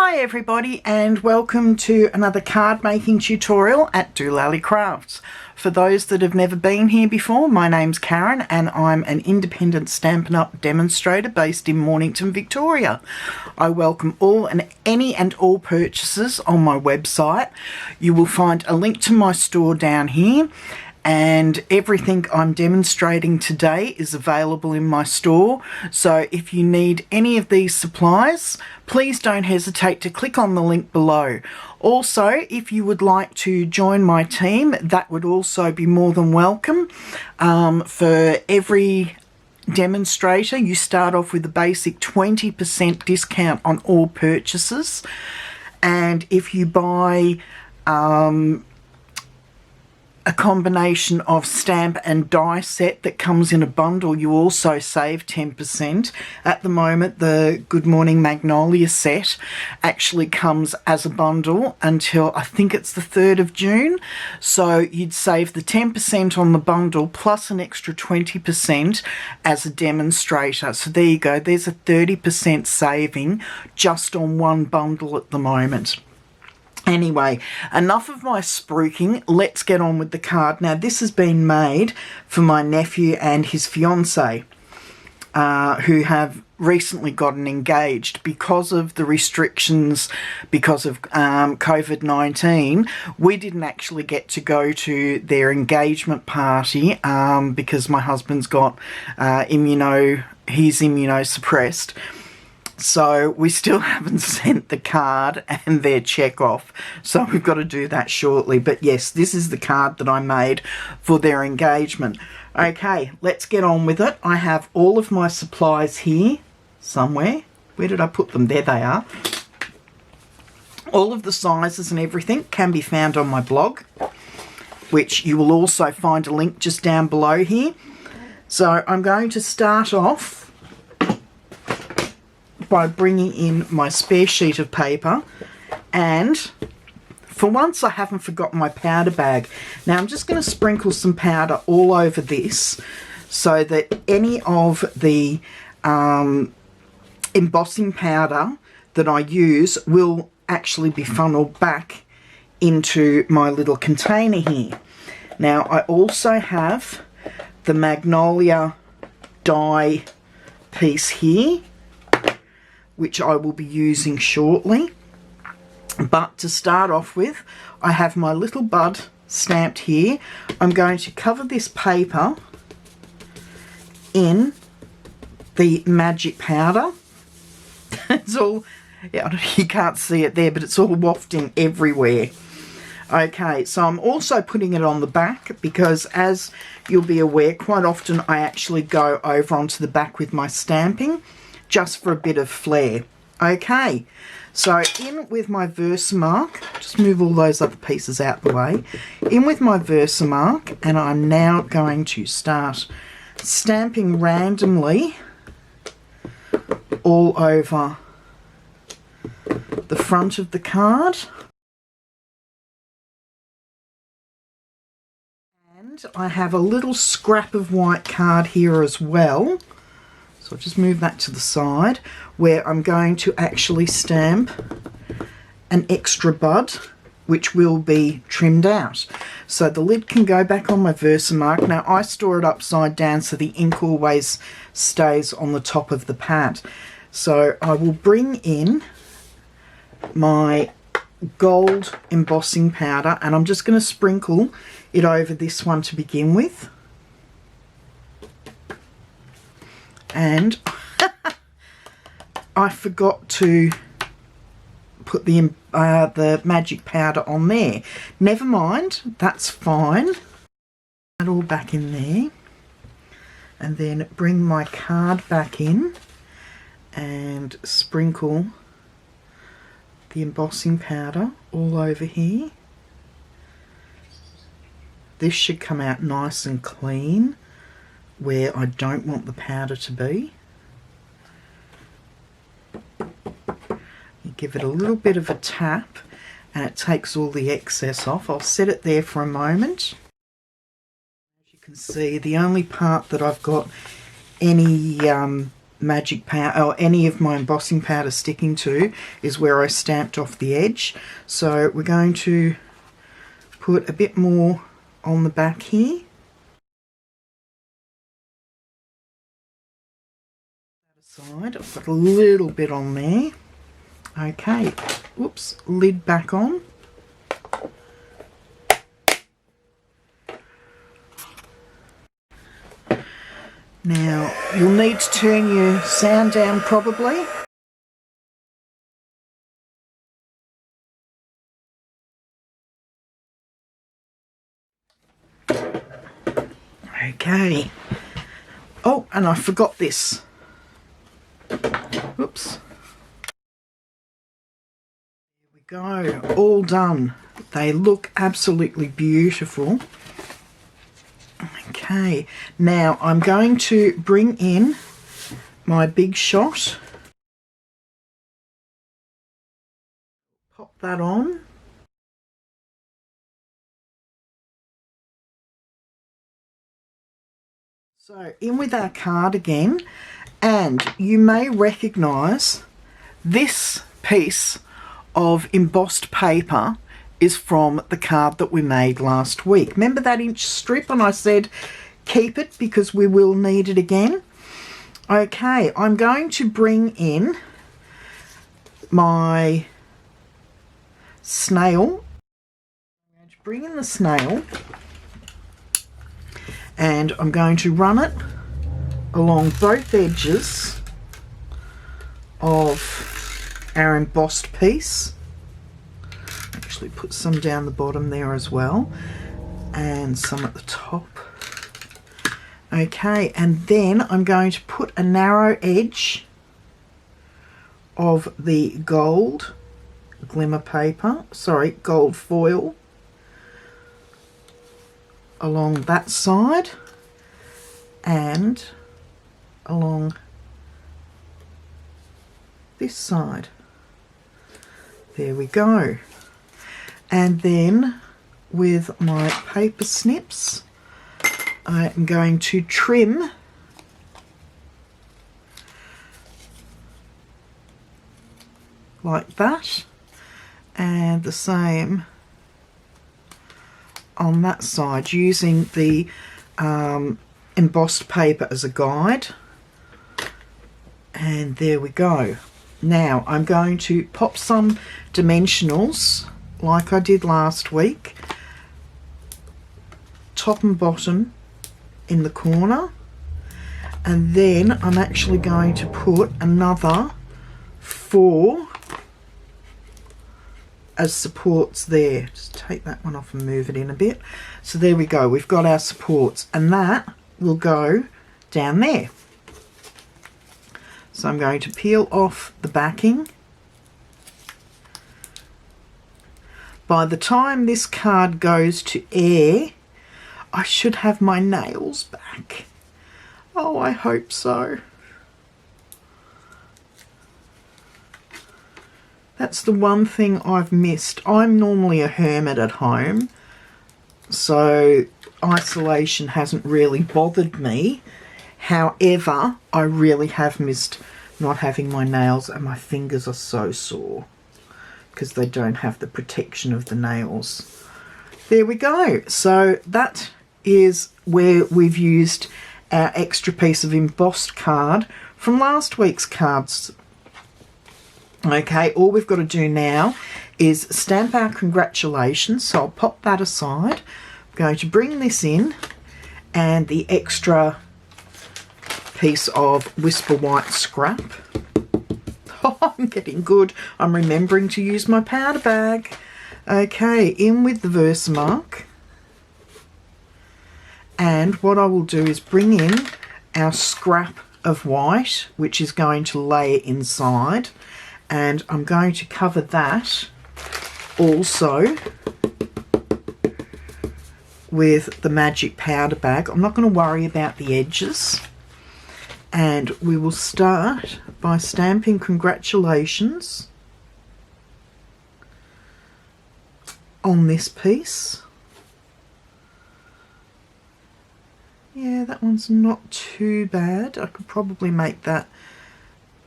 Hi everybody, and welcome to another card making tutorial at dolallycrafts. For those that have never been here before, my name's Karen and I'm an independent Stampin' Up! Demonstrator based in Mornington, Victoria. I welcome any and all purchases on my website. You will find a link to my store down here, and everything I'm demonstrating today is available in my store. So if you need any of these supplies, please don't hesitate to click on the link below. Also, if you would like to join my team, that would also be more than welcome. For every demonstrator, you start off with a basic 20% discount on all purchases. And if you buy a combination of stamp and die set that comes in a bundle, you also save 10%. At the moment, the Good Morning Magnolia set actually comes as a bundle until I think it's the 3rd of June. So you'd save the 10% on the bundle plus an extra 20% as a demonstrator. So there you go, there's a 30% saving just on one bundle at the moment. Anyway, enough of my spruiking, let's get on with the card. Now this has been made for my nephew and his fiancée, who have recently gotten engaged. Because of the restrictions, because of COVID-19, we didn't actually get to go to their engagement party because my husband's got he's immunosuppressed. So we still haven't sent the card and their check off. So we've got to do that shortly. But yes, this is the card that I made for their engagement. Okay, let's get on with it. I have all of my supplies here somewhere. Where did I put them? There they are. All of the sizes and everything can be found on my blog, which you will also find a link just down below here. So I'm going to start off by bringing in my spare sheet of paper, and for once I haven't forgotten my powder bag. Now I'm just going to sprinkle some powder all over this so that any of the embossing powder that I use will actually be funneled back into my little container here. Now I also have the Magnolia die piece here, which I will be using shortly. But to start off with, I have my little bud stamped here. I'm going to cover this paper in the magic powder. It's all, you can't see it there, but it's all wafting everywhere. Okay, so I'm also putting it on the back because, as you'll be aware, quite often I actually go over onto the back with my stamping, just for a bit of flair. Okay, so in with my Versamark, just move all those other pieces out the way, in with my Versamark, and I'm now going to start stamping randomly all over the front of the card. And I have a little scrap of white card here as well. So I'll just move that to the side, where I'm going to actually stamp an extra bud, which will be trimmed out. So the lid can go back on my Versamark. Now I store it upside down so the ink always stays on the top of the pad. So I will bring in my gold embossing powder, and I'm just going to sprinkle it over this one to begin with. And I forgot to put the magic powder on there. Never mind, that's fine. That all back in there, and then bring my card back in and sprinkle the embossing powder all over here. This should come out nice and clean where I don't want the powder to be. You give it a little bit of a tap and it takes all the excess off. I'll set it there for a moment. As you can see, the only part that I've got any magic powder or any of my embossing powder sticking to is where I stamped off the edge. So we're going to put a bit more on the back here. Side, I've got a little bit on there. Okay, whoops, lid back on. Now, you'll need to turn your sound down probably. Okay. Oh, and I forgot this. Whoops. Here we go, all done. They look absolutely beautiful. Okay, now I'm going to bring in my big shot. Pop that on. So in with our card again, and you may recognise this piece of embossed paper is from the card that we made last week. Remember that inch strip, and I said keep it because we will need it again. Okay, I'm going to bring in my snail. I'm going to bring in the snail and I'm going to run it along both edges of our embossed piece. Actually put some down the bottom there as well and some at the top. Okay, and then I'm going to put a narrow edge of the gold glimmer paper, sorry, gold foil along that side and along this side. There we go. And then with my paper snips I am going to trim like that, and the same on that side, using the embossed paper as a guide. And there we go. Now I'm going to pop some dimensionals like I did last week, top and bottom in the corner, and then I'm actually going to put another 4 as supports there. Just take that one off and move it in a bit. So there we go, we've got our supports, and that will go down there. So I'm going to peel off the backing. By the time this card goes to air, I should have my nails back. Oh, I hope so. That's the one thing I've missed. I'm normally a hermit at home, so isolation hasn't really bothered me. However, I really have missed not having my nails, and my fingers are so sore because they don't have the protection of the nails. There we go. So that is where we've used our extra piece of embossed card from last week's cards. Okay, all we've got to do now is stamp our congratulations, so I'll pop that aside. I'm going to bring this in, and the extra piece of Whisper White scrap. Oh, I'm getting good. I'm remembering to use my powder bag. Okay, in with the Versamark. And what I will do is bring in our scrap of white, which is going to layer inside. And I'm going to cover that also with the magic powder bag. I'm not going to worry about the edges. And we will start by stamping congratulations on this piece. Yeah, that one's not too bad. I could probably make that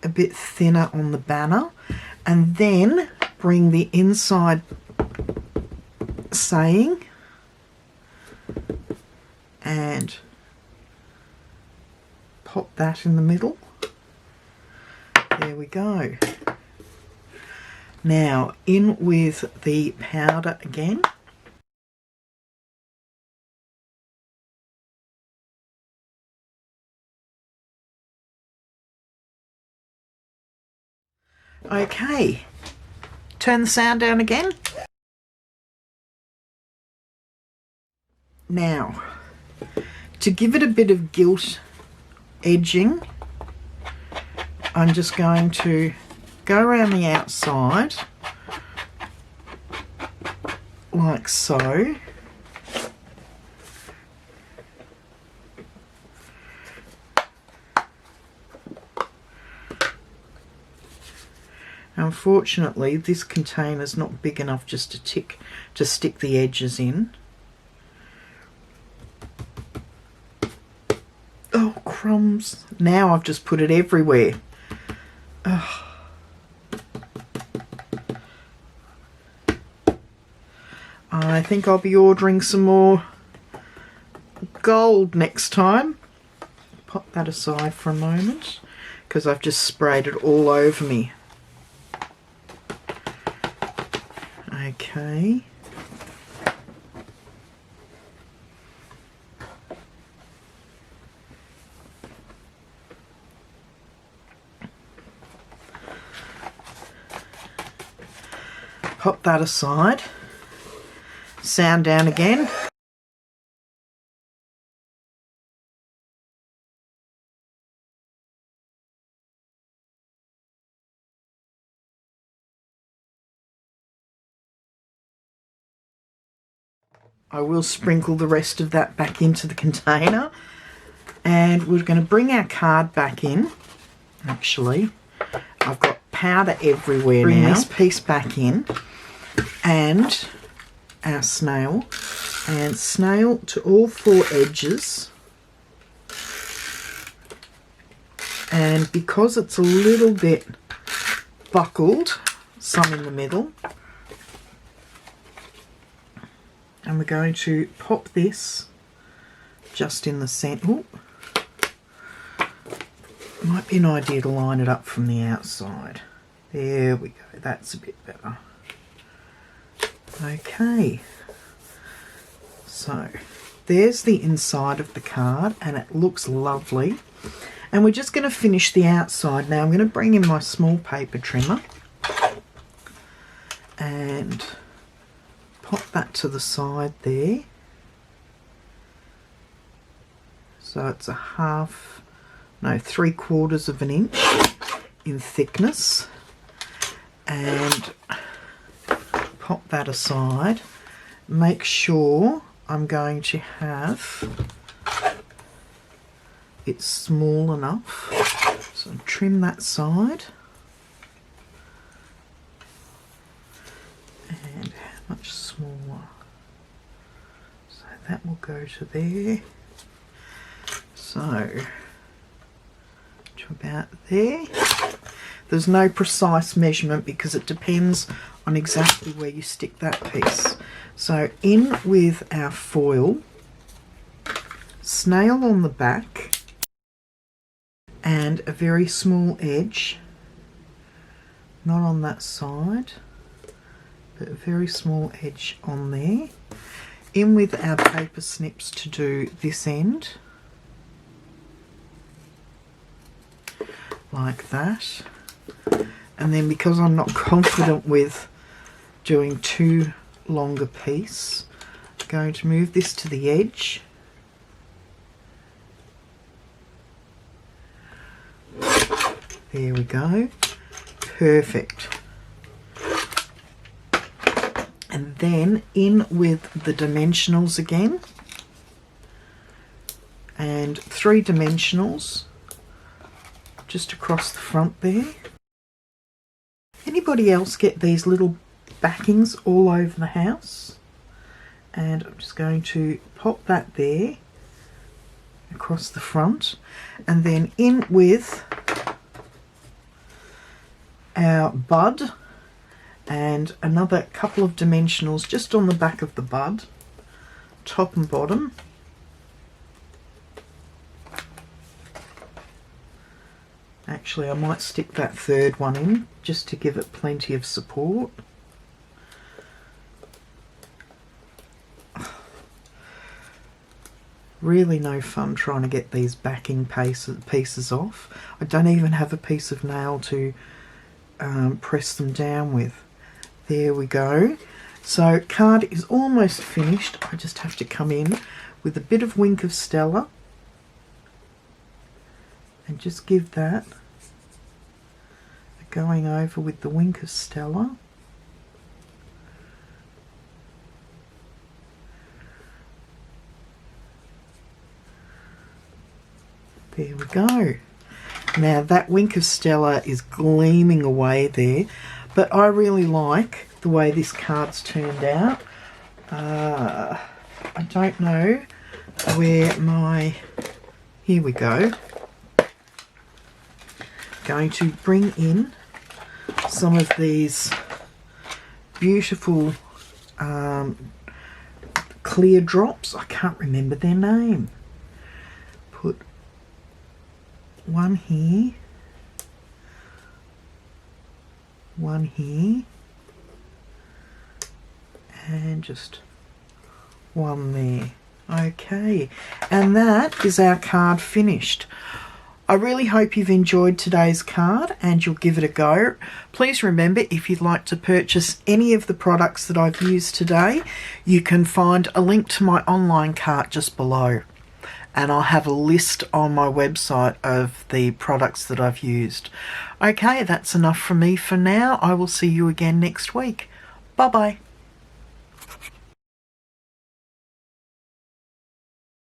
a bit thinner on the banner, and then bring the inside saying and pop that in the middle. There we go. Now in with the powder again. Okay, turn the sound down again. Now, to give it a bit of gilt edging, I'm just going to go around the outside like so. Unfortunately, this container's not big enough just to stick the edges in. Oh, crumbs. Now I've just put it everywhere. Ugh. I think I'll be ordering some more gold next time. Pop that aside for a moment because I've just sprayed it all over me. Okay. Pop that aside. Sound down again. I will sprinkle the rest of that back into the container, and we're going to bring our card back in. Actually, I've got powder everywhere now. Bring this piece back in, and our snail, and snail to all four edges. And because it's a little bit buckled, some in the middle, and we're going to pop this just in the centre. Might be an idea to line it up from the outside. There we go, that's a bit better. Okay, so there's the inside of the card and it looks lovely. And we're just going to finish the outside now. I'm going to bring in my small paper trimmer and pop that to the side there. So it's a 3/4 of an inch in thickness, and pop that aside. Make sure I'm going to have it small enough, so trim that side. And how much smaller? So that will go to there. So to about there. There's no precise measurement because it depends on exactly where you stick that piece. So in with our foil, snail on the back, and a very small edge, not on that side, but a very small edge on there. In with our paper snips to do this end, like that. And then because I'm not confident with doing too long a piece, I'm going to move this to the edge. There we go. Perfect. And then in with the dimensionals again. And 3 dimensionals just across the front there. Anybody else get these little backings all over the house? And I'm just going to pop that there across the front, and then in with our bud and another couple of dimensionals just on the back of the bud, top and bottom. Actually, I might stick that third one in just to give it plenty of support. Really no fun trying to get these backing pieces off. I don't even have a piece of nail to press them down with. There we go. So card is almost finished. I just have to come in with a bit of Wink of Stella and just give that a going over with the Wink of Stella. There we go. Now that Wink of Stella is gleaming away there, but I really like the way this card's turned out. I don't know where my... Here we go. Going to bring in some of these beautiful clear drops. I can't remember their name. Put one here, one here, and just one there. Okay, and that is our card finished. I really hope you've enjoyed today's card and you'll give it a go. Please remember, if you'd like to purchase any of the products that I've used today, you can find a link to my online cart just below. And I'll have a list on my website of the products that I've used. Okay, that's enough from me for now. I will see you again next week. Bye-bye.